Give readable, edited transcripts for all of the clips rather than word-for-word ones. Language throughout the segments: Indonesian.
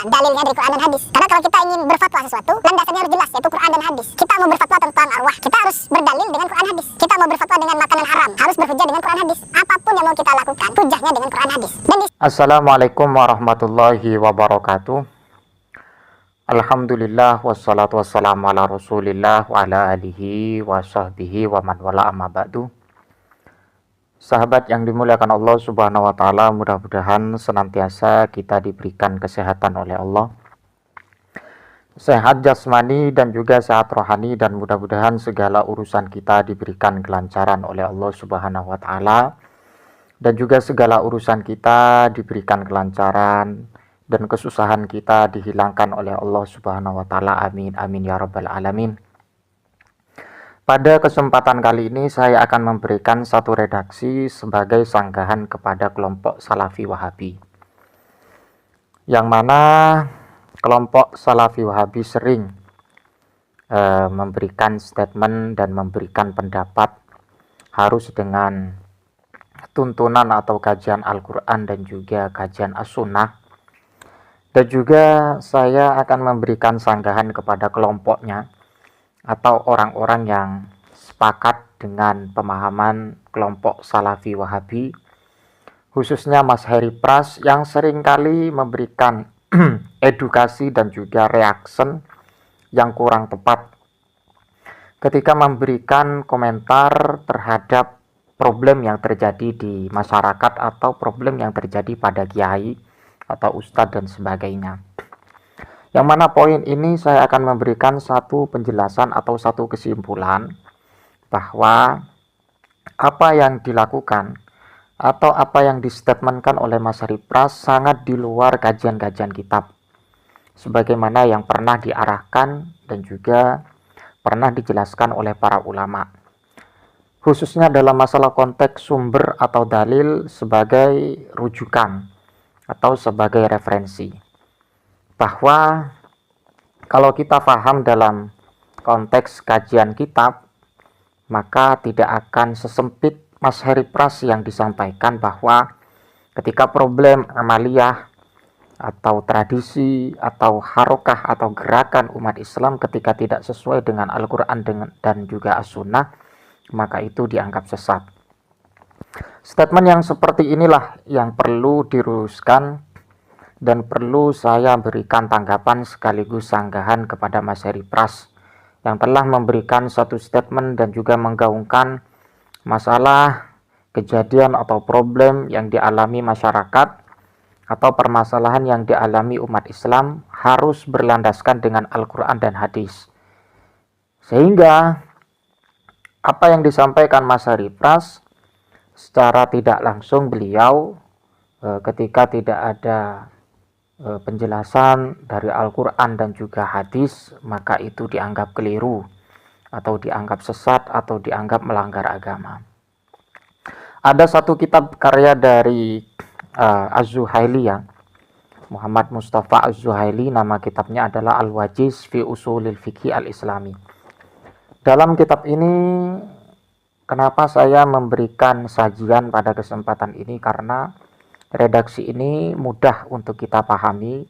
dalilnya dari Quran dan hadis. Karena kalau kita ingin berfatwa sesuatu, landasannya harus jelas, yaitu Quran dan hadis. Kita mau berfatwa tentang arwah, kita harus berdalil dengan Quran hadis. Kita mau berfatwa dengan makanan haram, harus berhujjah dengan Quran hadis. Apapun yang mau kita lakukan, hujjahnya dengan Quran hadis. Assalamualaikum warahmatullahi wabarakatuh. Alhamdulillah wassalatu wassalamu ala rasulillah wa ala alihi wa sahbihi wa man wala amma ba'du. Sahabat yang dimuliakan Allah subhanahu wa ta'ala, mudah-mudahan senantiasa kita diberikan kesehatan oleh Allah, sehat jasmani dan juga sehat rohani, dan mudah-mudahan segala urusan kita diberikan kelancaran oleh Allah subhanahu wa ta'ala, dan juga segala urusan kita diberikan kelancaran dan kesusahan kita dihilangkan oleh Allah subhanahu wa ta'ala. Amin amin ya rabbal alamin. Pada kesempatan kali ini saya akan memberikan satu redaksi sebagai sanggahan kepada kelompok Salafi Wahabi, yang mana kelompok Salafi Wahabi sering memberikan statement dan memberikan pendapat harus dengan tuntunan atau kajian Al-Quran dan juga kajian As-Sunnah. Dan juga saya akan memberikan sanggahan kepada kelompoknya atau orang-orang yang sepakat dengan pemahaman kelompok Salafi Wahabi, khususnya Mas Heri Pras, yang seringkali memberikan edukasi dan juga reaction yang kurang tepat ketika memberikan komentar terhadap problem yang terjadi di masyarakat atau problem yang terjadi pada kiai atau ustadz dan sebagainya. Yang mana poin ini saya akan memberikan satu penjelasan atau satu kesimpulan bahwa apa yang dilakukan atau apa yang distatementkan oleh Mas Heri Pras sangat di luar kajian-kajian kitab, sebagaimana yang pernah diarahkan dan juga pernah dijelaskan oleh para ulama, khususnya dalam masalah konteks sumber atau dalil sebagai rujukan atau sebagai referensi. Bahwa kalau kita paham dalam konteks kajian kitab, maka tidak akan sesempit Mas Heri Pras yang disampaikan bahwa ketika problem amaliyah atau tradisi atau harokah atau gerakan umat Islam ketika tidak sesuai dengan Al-Quran dan juga As-Sunnah, maka itu dianggap sesat. Statement yang seperti inilah yang perlu diluruskan dan perlu saya berikan tanggapan sekaligus sanggahan kepada Mas Heri Pras yang telah memberikan satu statement dan juga menggaungkan masalah kejadian atau problem yang dialami masyarakat atau permasalahan yang dialami umat Islam harus berlandaskan dengan Al-Quran dan hadis. Sehingga apa yang disampaikan Mas Heri Pras secara tidak langsung beliau ketika tidak ada penjelasan dari Al-Quran dan juga hadis, maka itu dianggap keliru atau dianggap sesat atau dianggap melanggar agama. Ada satu kitab karya dari Az-Zuhaili, ya, Muhammad Mustafa Az-Zuhaili, nama kitabnya adalah Al-Wajiz fi Usulil Fiqhi Al-Islami. Dalam kitab ini, kenapa saya memberikan sajian pada kesempatan ini, karena redaksi ini mudah untuk kita pahami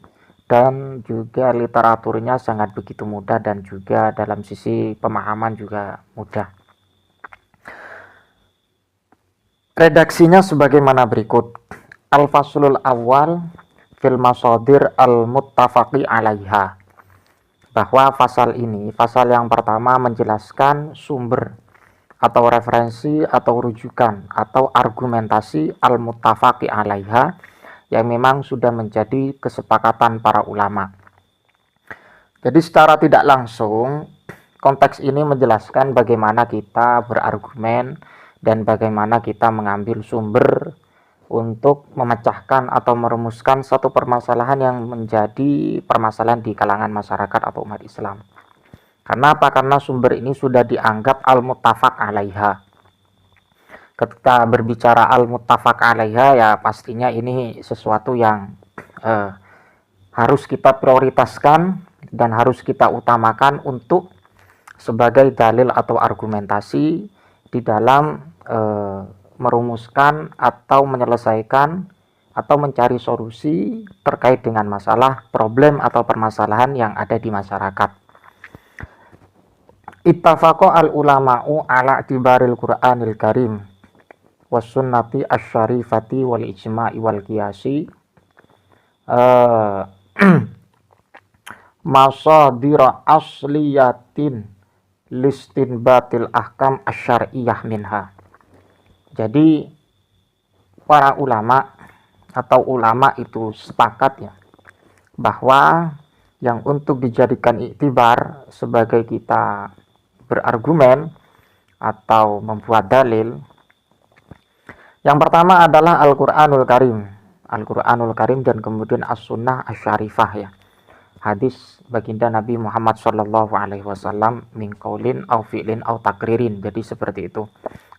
dan juga literaturnya sangat begitu mudah dan juga dalam sisi pemahaman juga mudah. Redaksinya sebagaimana berikut. Al-Faslul Awal fil Masadir al-Muttafaqi alaiha. Bahwa pasal ini, pasal yang pertama menjelaskan sumber atau referensi atau rujukan atau argumentasi al-muttafaqi alaiha yang memang sudah menjadi kesepakatan para ulama. Jadi secara tidak langsung konteks ini menjelaskan bagaimana kita berargumen dan bagaimana kita mengambil sumber untuk memecahkan atau merumuskan satu permasalahan yang menjadi permasalahan di kalangan masyarakat atau umat Islam. Karena apa? Karena sumber ini sudah dianggap al-muttafaq alaiha. Ketika berbicara al-muttafaq alaiha, ya pastinya ini sesuatu yang harus kita prioritaskan dan harus kita utamakan untuk sebagai dalil atau argumentasi di dalam merumuskan atau menyelesaikan atau mencari solusi terkait dengan masalah, problem atau permasalahan yang ada di masyarakat. Ittafaqa al ulama'u ala i'tibaril Qur'anil Karim was sunnati asy-syarifati wal ijma'i wal qiyasi masadira asliyatin listinbatil ahkam asyariyah minha. Jadi para ulama atau ulama itu sepakat ya bahwa yang untuk dijadikan iktibar sebagai kita berargumen atau membuat dalil, yang pertama adalah Al-Qur'anul Karim. Al-Qur'anul Karim dan kemudian As-Sunnah Asy-Syarifah ya. Hadis baginda Nabi Muhammad Shallallahu Alaihi Wasallam min qaulin au fi'lin au takririn. Jadi seperti itu.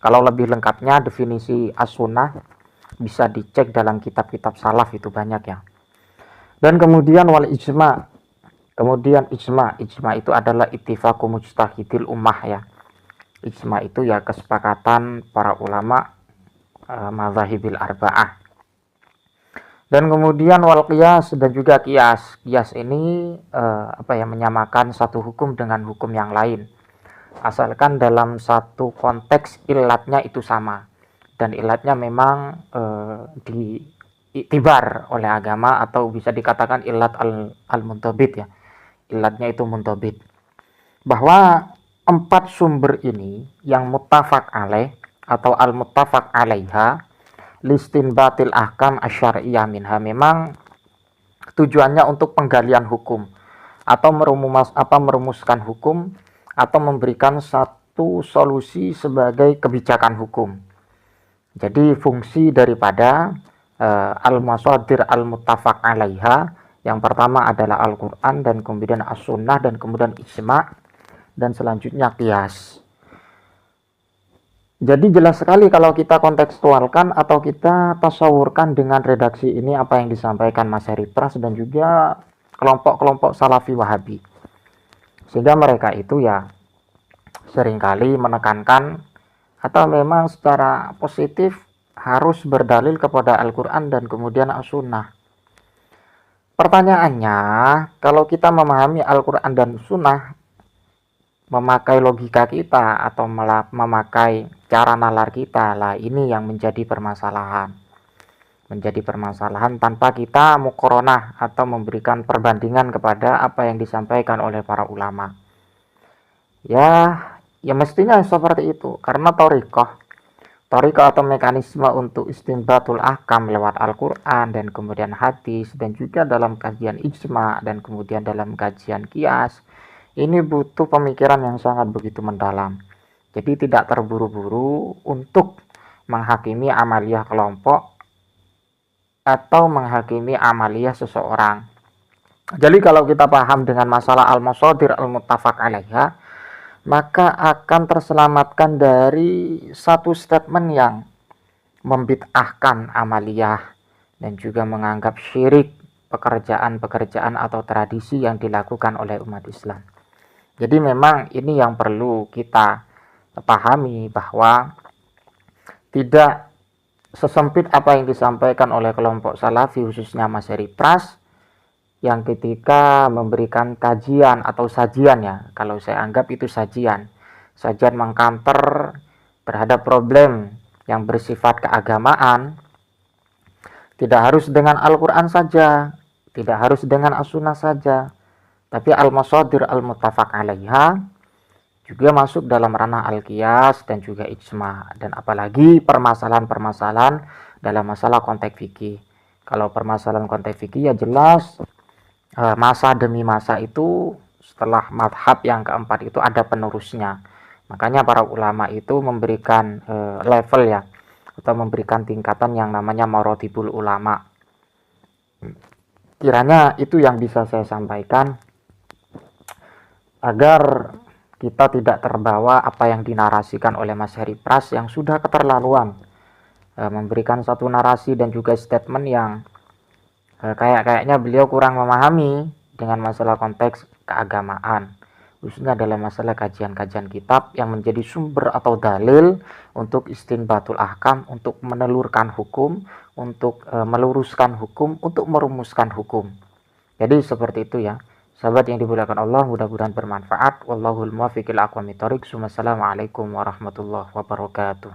Kalau lebih lengkapnya definisi as-sunnah bisa dicek dalam kitab-kitab salaf, itu banyak ya. Dan kemudian wal ijma. Kemudian ijma itu adalah ittifaqu mujtahidil ummah ya. Ijma itu ya kesepakatan para ulama mazhabil arba'ah. Dan kemudian wal qiyas dan juga qiyas. Qiyas ini menyamakan satu hukum dengan hukum yang lain. Asalkan dalam satu konteks ilatnya itu sama. Dan ilatnya memang diiktibar oleh agama atau bisa dikatakan ilat al-muntabit ya. Ilatnya itu muntabit. Bahwa 4 sumber ini yang muttafaq alaih atau al-muttafaq alaiha listinbatil ahkam asyariyah minha, memang tujuannya untuk penggalian hukum atau merumuskan hukum atau memberikan satu solusi sebagai kebijakan hukum. Jadi fungsi daripada al-masadir al-muttafaq alaiha yang pertama adalah Al-Qur'an dan kemudian As-Sunnah dan kemudian ijma dan selanjutnya qiyas. Jadi jelas sekali kalau kita kontekstualkan atau kita tasawurkan dengan redaksi ini apa yang disampaikan Mas Heri Pras dan juga kelompok-kelompok Salafi Wahabi. Sehingga mereka itu ya seringkali menekankan atau memang secara positif harus berdalil kepada Al-Quran dan kemudian As-Sunnah. Pertanyaannya, kalau kita memahami Al-Quran dan Sunnah, memakai logika kita atau memakai cara nalar kita, lah ini yang menjadi permasalahan. Menjadi permasalahan tanpa kita muqaranah atau memberikan perbandingan kepada apa yang disampaikan oleh para ulama. Ya mestinya seperti itu, karena thariqah atau mekanisme untuk istinbatul ahkam lewat Al-Quran dan kemudian hadis dan juga dalam kajian ijma dan kemudian dalam kajian qiyas, ini butuh pemikiran yang sangat begitu mendalam. Jadi tidak terburu-buru untuk menghakimi amaliyah kelompok atau menghakimi amaliyah seseorang. Jadi kalau kita paham dengan masalah al-masadir al-muttafaq alaiha, maka akan terselamatkan dari satu statement yang membid'ahkan amaliyah dan juga menganggap syirik pekerjaan-pekerjaan atau tradisi yang dilakukan oleh umat Islam. Jadi memang ini yang perlu kita pahami, bahwa tidak sesempit apa yang disampaikan oleh kelompok Salafi khususnya Mas Heri Pras yang ketika memberikan kajian atau sajian ya, kalau saya anggap itu sajian mengcounter terhadap problem yang bersifat keagamaan, tidak harus dengan Al-Quran saja, tidak harus dengan As-Sunnah saja, tapi al-masadir al-muttafaq alaiha juga masuk dalam ranah al-qiyas dan juga ijma, dan apalagi permasalahan-permasalahan dalam masalah konteks fikih. Kalau permasalahan konteks fikih ya jelas masa demi masa itu setelah madhab yang keempat itu ada penerusnya. Makanya para ulama itu memberikan level ya, atau memberikan tingkatan yang namanya maratibul ulama. Kiranya itu yang bisa saya sampaikan agar kita tidak terbawa apa yang dinarasikan oleh Mas Heri Pras yang sudah keterlaluan, memberikan satu narasi dan juga statement yang kayaknya beliau kurang memahami dengan masalah konteks keagamaan. khususnya dalam masalah kajian-kajian kitab yang menjadi sumber atau dalil untuk istinbatul ahkam, untuk menelurkan hukum, untuk meluruskan hukum, untuk merumuskan hukum. Jadi seperti itu ya, sahabat yang dimuliakan Allah, mudah-mudahan bermanfaat. Wallahul muwaffiq ila aqwamit thoriq. Wassalamualaikum warahmatullahi wabarakatuh.